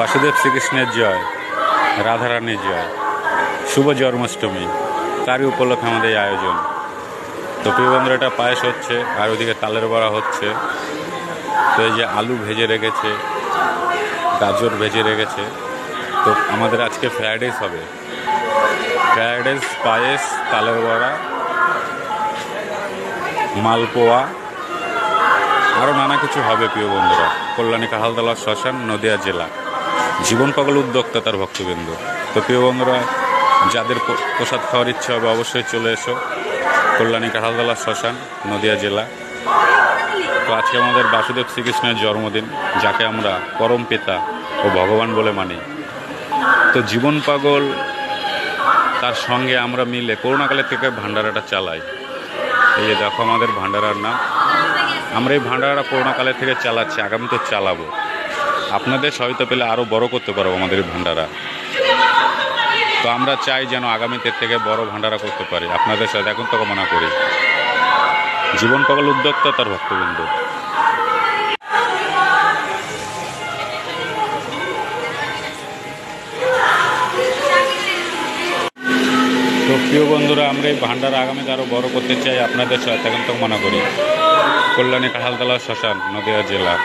বাসুদেব শ্রীকৃষ্ণের জয়, রাধারানীর জয়, শুভ জন্মাষ্টমী, তারই উপলক্ষে আমাদের এই আয়োজন। তো প্রিয় বন্ধুরা, এটা পায়েস হচ্ছে, আর ওইদিকে তালের বড়া হচ্ছে। তো এই যে আলু ভেজে রেখেছে, গাজর ভেজে রেখেছে। তো আমাদের আজকে ফ্রাইড রাইস হবে, ফ্রাইড রাইস, পায়েস, তালের বড়া, মালপোয়া, আরও নানা কিছু হবে। প্রিয় বন্ধুরা, কল্যাণী কাঁঠালতলা শ্মশান, নদিয়া জেলা, জীবন পাগল উদ্যোক্তা তার ভক্তবৃন্দ। তো প্রিয় বন্ধুরা, যাদের প্রসাদ খাওয়ার ইচ্ছা হবে অবশ্যই চলে এসো, কল্যাণী কাঁঠালতলা শ্মশান, নদিয়া জেলা। তো আজকে আমাদের বাসুদেব শ্রীকৃষ্ণের জন্মদিন, যাকে আমরা পরম পিতা ও ভগবান বলে মানি। তো জীবন পাগল তার সঙ্গে আমরা মিলে করোনাকালের থেকে ভান্ডারাটা চালাই। এই যে দেখো আমাদের ভান্ডারার নাম। আমরা এই ভান্ডারা করোনাকালের থেকে চালাচ্ছি, আগামীতে চালাবো। আপনাদের সহায়তা পেলে আরও বড় করতে পারবো আমাদের এই ভান্ডারা। তো আমরা চাই যেন আগামীতে থেকে বড় ভান্ডারা করতে পারি। আপনাদের সাথে এখন তো কামনা করি। জীবন পাগল উদ্যোক্তা তার ভক্তবৃন্দ। তো প্রিয় বন্ধুরা, আমরা এই ভান্ডারা আগামীতে আরও বড় করতে চাই। আপনাদের সাথে এখন তো কামনা করি। কল্যাণী কাঁঠালতলা শ্মশান, নদিয়া জেলা।